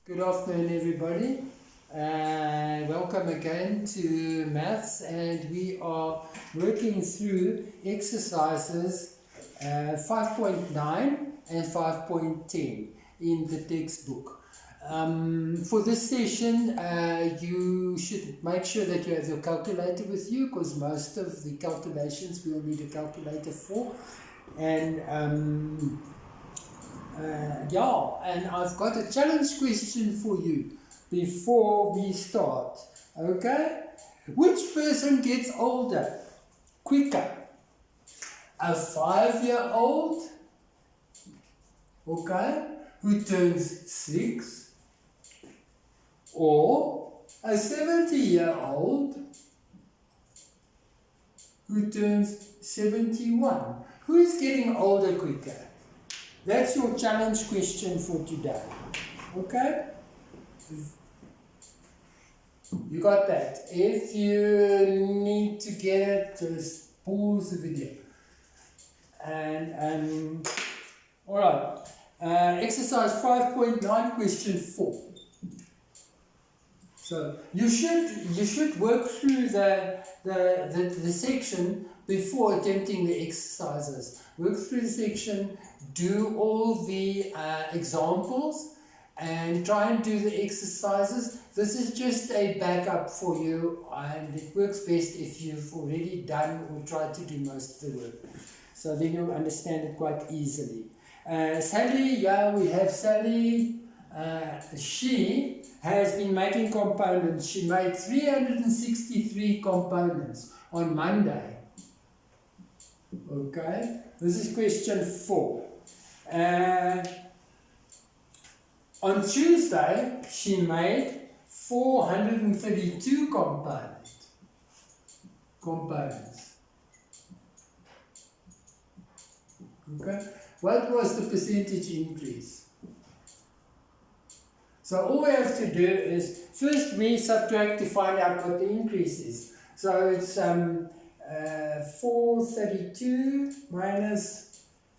Good afternoon, everybody. Welcome again to Maths, and we are working through exercises 5.9 and 5.10 in the textbook. For this session, you should make sure that you have your calculator with you, because most of the calculations we'll need a calculator for. And and I've got a challenge question for you before we start. Okay? Which person gets older quicker? A 5-year-old, okay, who turns 6, or a 70-year-old who turns 71? Who is getting older quicker? That's your challenge question for today. Okay? You got that? If you need to get it, just pause the video. And alright. Exercise 5.9, question 4. So you should work through the section before attempting the exercises. Work through the section, do all the examples, and try and do the exercises. This is just a backup for you, and it works best if you've already done or tried to do most of the work. So then you'll understand it quite easily. Sally, yeah, we have Sally. She has been making components. She made 363 components on Monday. Okay, this is question 4. On Tuesday, she made 432 components. Okay, what was the percentage increase? So all we have to do is, first we subtract to find out what the increase is. So it's 432 minus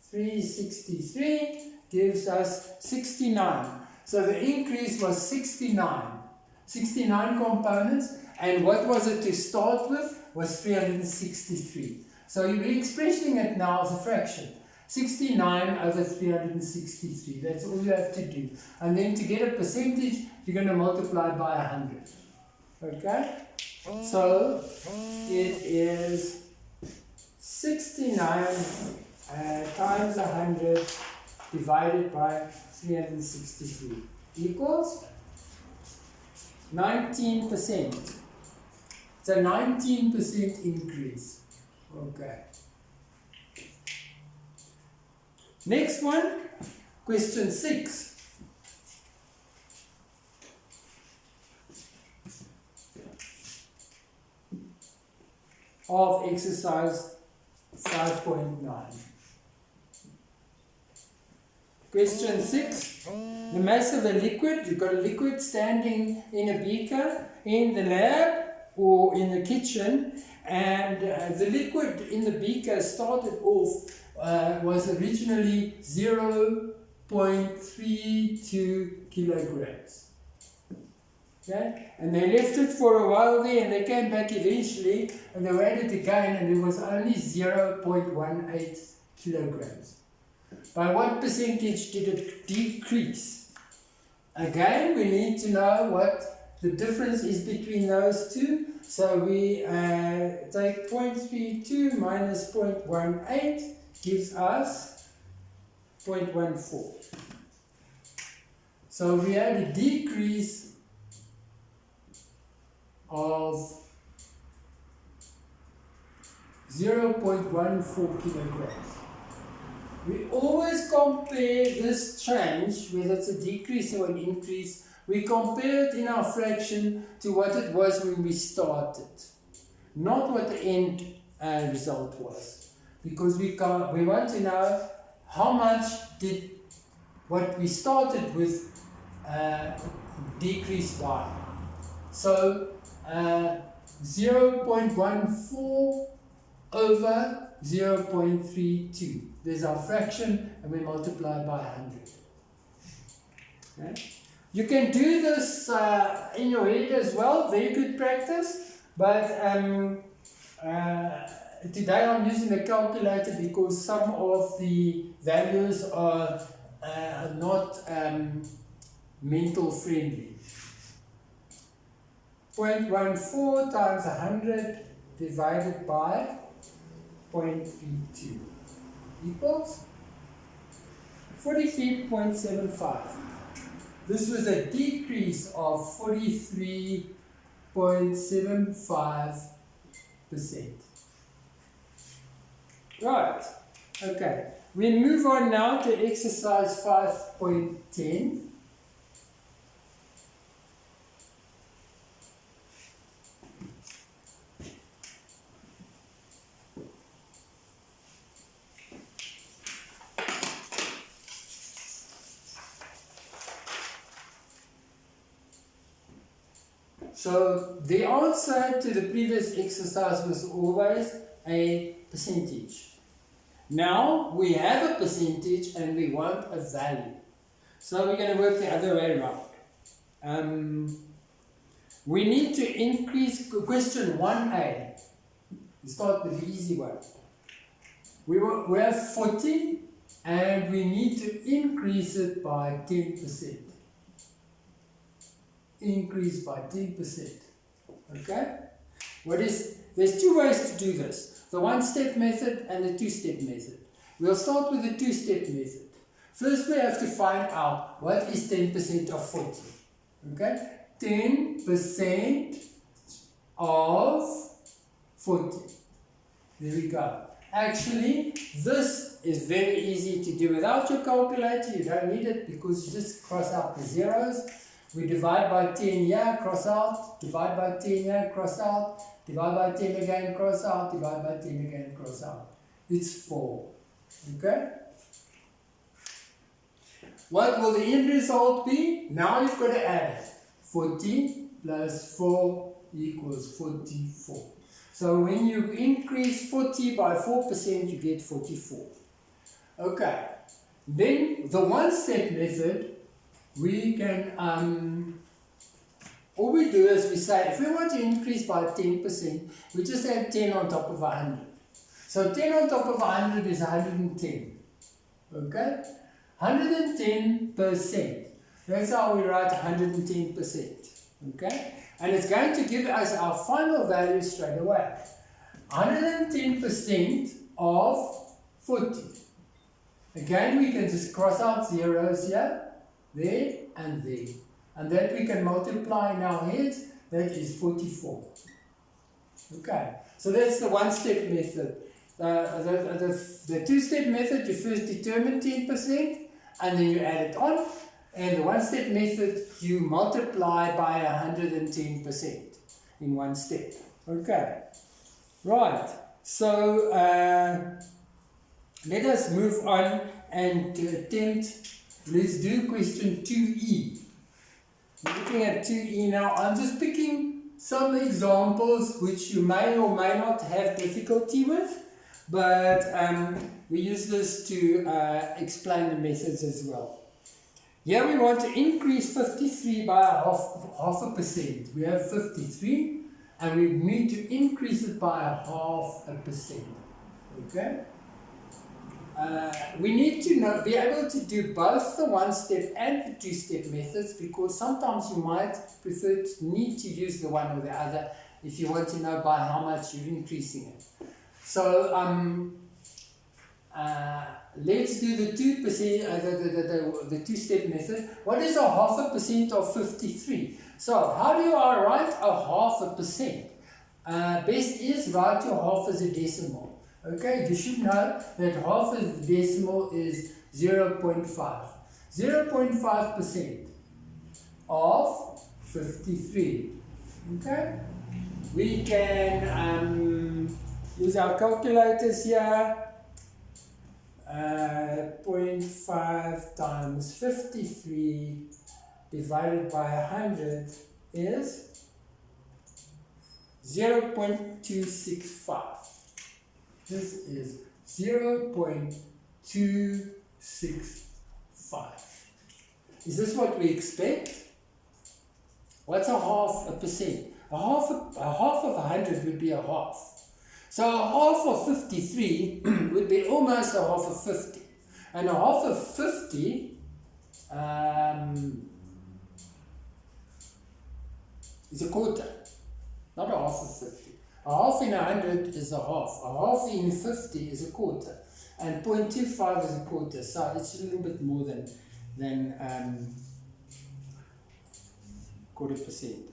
363 gives us 69. So the increase was 69 components, and what was it to start with? Was 363. So you'll be expressing it now as a fraction. 69 over 363. That's all you have to do. And then to get a percentage, you're going to multiply by 100. Okay? So it is 69 times 100 divided by 363 equals 19%. It's a 19% increase. Okay. Next one, question 6. Of exercise 5.9. Question 6. The mass of a liquid, you've got a liquid standing in a beaker in the lab or in the kitchen, and the liquid in the beaker started off was originally 0.32 kilograms. Okay? And they left it for a while there, and they came back eventually, and they weighed it again, and it was only 0.18 kilograms. By what percentage did it decrease? Again, we need to know what the difference is between those two. So we take 0.32 minus 0.18 gives us 0.14. So we had a decrease of 0.14 kilograms. We always compare this change, whether it's a decrease or an increase, we compare it in our fraction to what it was when we started, not what the end result was. Because we want to know how much did what we started with decrease by. So 0.14 over 0.32. There's our fraction, and we multiply by 100. Okay? You can do this in your head as well, very good practice, but today I'm using a calculator because some of the values are not mental friendly. 0.14 times 100 divided by 0.32 equals 43.75. This was a decrease of 43.75%. Right, okay. We move on now to exercise 5.10. So the answer to the previous exercise was always a percentage. Now we have a percentage and we want a value. So we're going to work the other way around. We need to increase question 1a. We start with the easy one. We have 40 and we need to increase it by 10%. Increase by 10%. Okay? There's two ways to do this. The one-step method and the two-step method. We'll start with the two-step method. First we have to find out what is 10% of 40. Okay? 10% of 40. There we go. Actually, this is very easy to do without your calculator. You don't need it because you just cross out the zeros. We divide by 10 here, cross out, divide by 10 here, cross out, divide by 10 again, cross out, divide by 10 again, cross out. It's 4. Okay? What will the end result be? Now you've got to add it. 40 plus 4 equals 44. So when you increase 40 by 4%, you get 44. Okay. Then the one-step method, we can, all we do is we say, if we want to increase by 10%, we just add 10 on top of 100. So 10 on top of 100 is 110. Okay? 110%. That's how we write 110%. Okay? And it's going to give us our final value straight away. 110% of 40. Again, we can just cross out zeros here. There and there. And that we can multiply in our heads, that is 44. Okay, so that's the one-step method. The two-step method, you first determine 10% and then you add it on. And the one-step method, you multiply by 110% in one step. Okay, right, so let us move on and attempt. Let's do question 2e. We're looking at 2e now. I'm just picking some examples which you may or may not have difficulty with, but we use this to explain the methods as well. Here we want to increase 53 by half a percent. We have 53 and we need to increase it by 0.5%. Okay? We need to be able to do both the one-step and the two-step methods, because sometimes you might need to use the one or the other if you want to know by how much you're increasing it. So let's do the 2%, the two-step method. What is 0.5% of 53? So how do I write 0.5%? Best is write your half as a decimal. Okay, you should know that half of the decimal is 0.5. 0.5% of 53. Okay, we can use our calculators here. 0.5 times 53 divided by 100 is 0.265. This is 0.265. Is this what we expect? What's a half a percent? A half of 100 would be a half. So a half of 53 would be almost a half of 50. And a half of 50 is a quarter, not a half of 50. A half in 100 is a half. A half in 50 is a quarter. And 0.25 is a quarter. So it's a little bit more than quarter percent.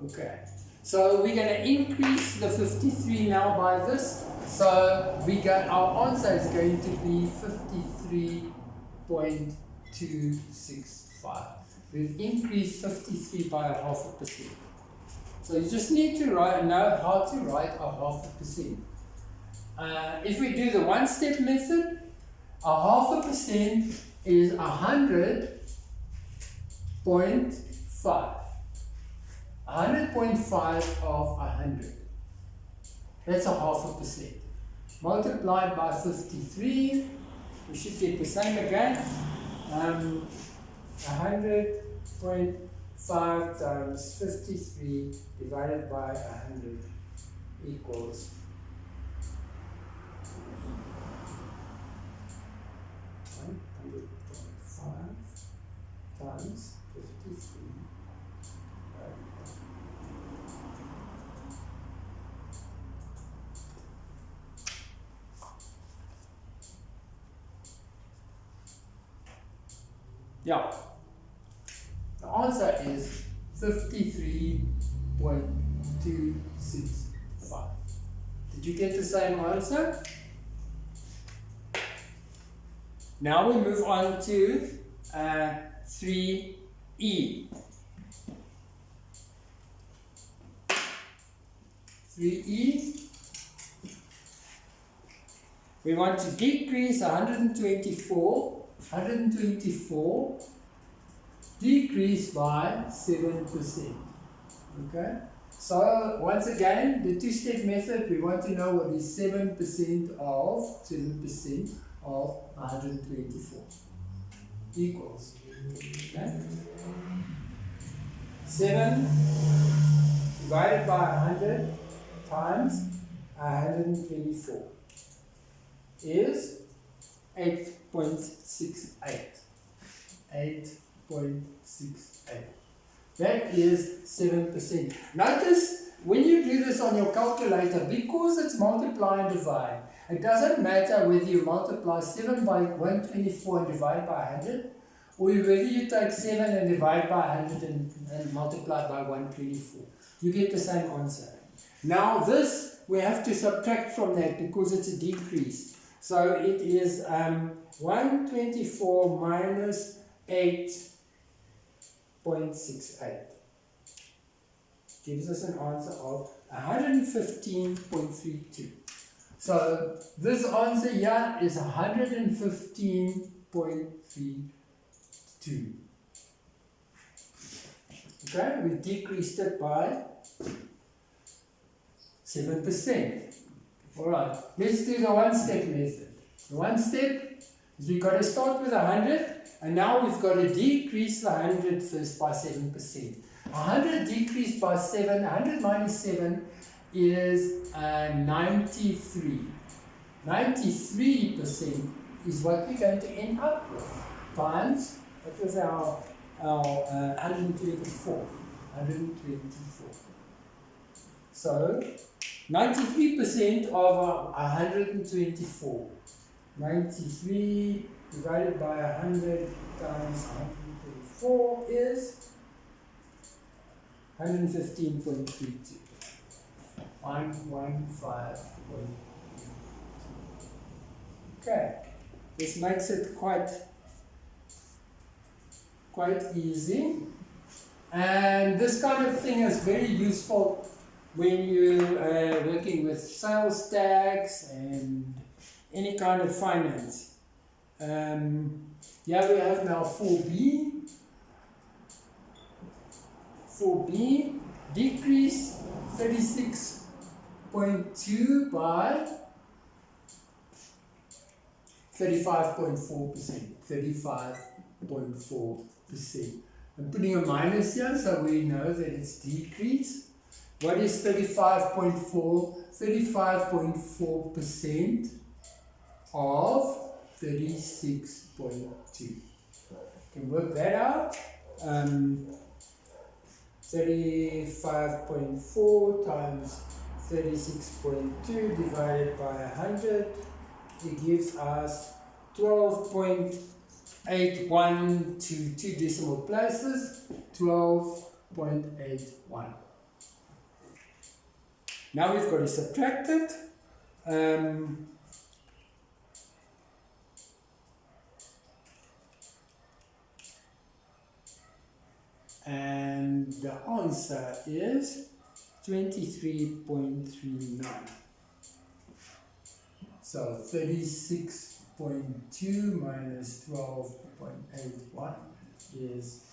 Okay. So we're going to increase the 53 now by this. So our answer is going to be 53.265. We've increased 53 by a half a percent. So you just need to know how to write a half a percent. If we do the one-step method, a half a percent is 100.5. 100.5 of 100. That's a half a percent. Multiplied by 53, we should get the same again. 100.5 times 53 divided by 100 equals 100.5 times 53. Yeah, the answer is 53.265. Did you get the same answer? Now we move on to 3E. 3E. We want to decrease 124 decrease by 7%. Okay? So once again, the two-step method, we want to know what is 7% of 124 equals. Okay? 7 divided by 100 times 124 is 8.68. 8.68. That is 7%. Notice when you do this on your calculator, because it's multiply and divide, it doesn't matter whether you multiply 7 by 124 and divide by 100, or whether you take 7 and divide by 100 and multiply by 124. You get the same answer. Now this, we have to subtract from that because it's a decrease. So it is 124 minus 8.68. Gives us an answer of 115.32. So this answer here is 115.32. Okay, we decreased it by 7%. Alright, let's do the one-step method. The one step is we've got to start with 100, and now we've got to decrease the 100 first by 7%. 100 decreased by 7, 100 minus 7 is 93. 93% is what we're going to end up with, times, that was our 124. 124. So, 93% of 124. 93 divided by 100 times 124 is 115.32. 115.32. Okay, this makes it quite easy. And this kind of thing is very useful when you are working with sales tax and any kind of finance. Here we have now 4B. 4B, decrease 36.2 by 35.4%. 35.4%. 35.4%. I'm putting a minus here so we know that it's decreased. What is 35.4? 35.4% of 36.2. Can work that out. 35.4 times 36.2 divided by 100, it gives us 12.81 to 2 decimal places, 12.81. Now we've got to subtract it. And the answer is 23.39. So 36.2 minus 12.81 is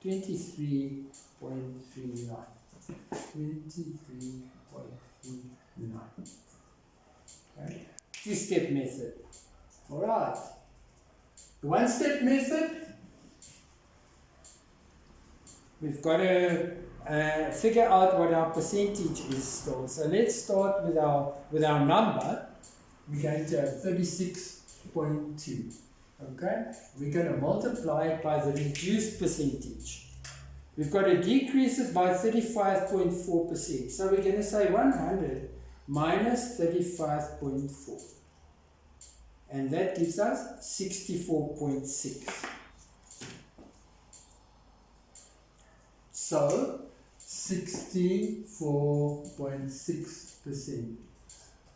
23.39. 23.39. Okay. Two-step method. All right. The one-step method, we've got to figure out what our percentage is still. So let's start with our number. We're going to have 36.2. Okay? We're going to multiply it by the reduced percentage. We've got to decrease it by 35.4%. So we're going to say 100 minus 35.4. And that gives us 64.6. So 64.6%.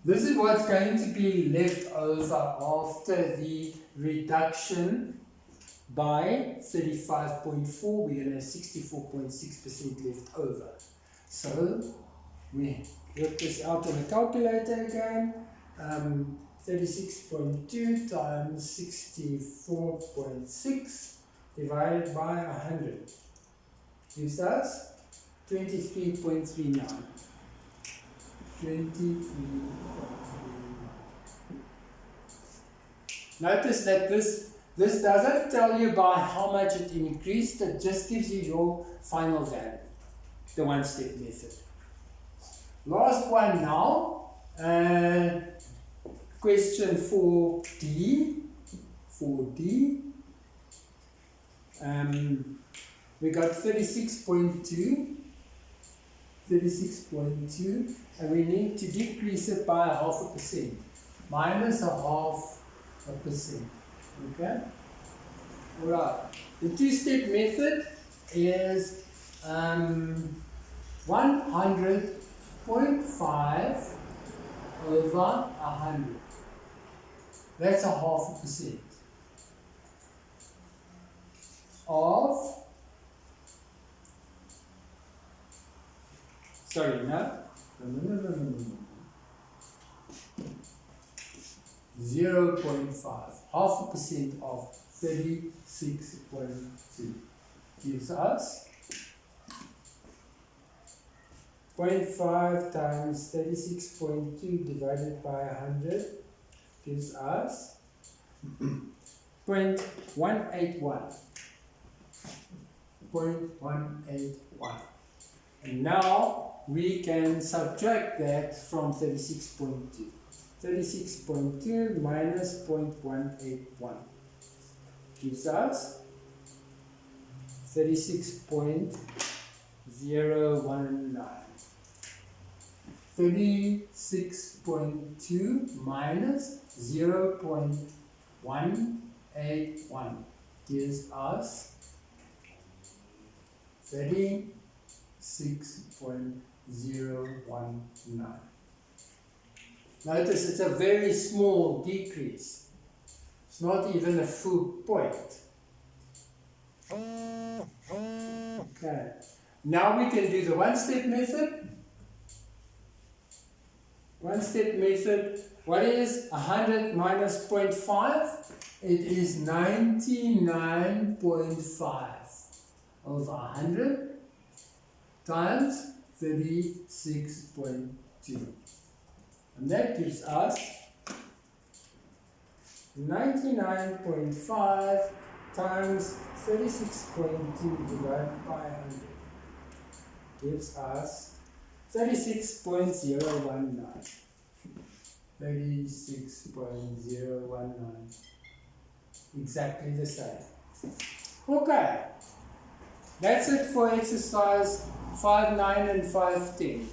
This is what's going to be left over after the reduction by 35.4. We're going to have 64.6% left over. So we work this out on a calculator again. 36.2 times 64.6 divided by 100 gives us 23.39. 23.39. Notice that this doesn't tell you by how much it increased, it just gives you your final value, the one-step method. Last one now, question 4D. 4D. We got 36.2, and we need to decrease it by 0.5%, minus 0.5%. Okay? Alright. The two-step method is 100.5 over 100. That's 0.5% of, sorry, no. 0.5. 0.5% of 36.2 gives us 0.5 times 36.2 divided by 100 gives us 0.181. 0.181. And now we can subtract that from 36.2. 36.2 minus 0.181 gives us 36.019. 36.2 minus 0.181 gives us 36.019. Notice it's a very small decrease. It's not even a full point. Okay. Now we can do the one-step method. One-step method. What is 100 minus 0.5? It is 99.5 over 100 times 36.2. And that gives us 99.5 times 36.2 divided by 100 gives us 36.019. 36.019. Exactly the same. Okay. That's it for exercise 5.9 and 5.10.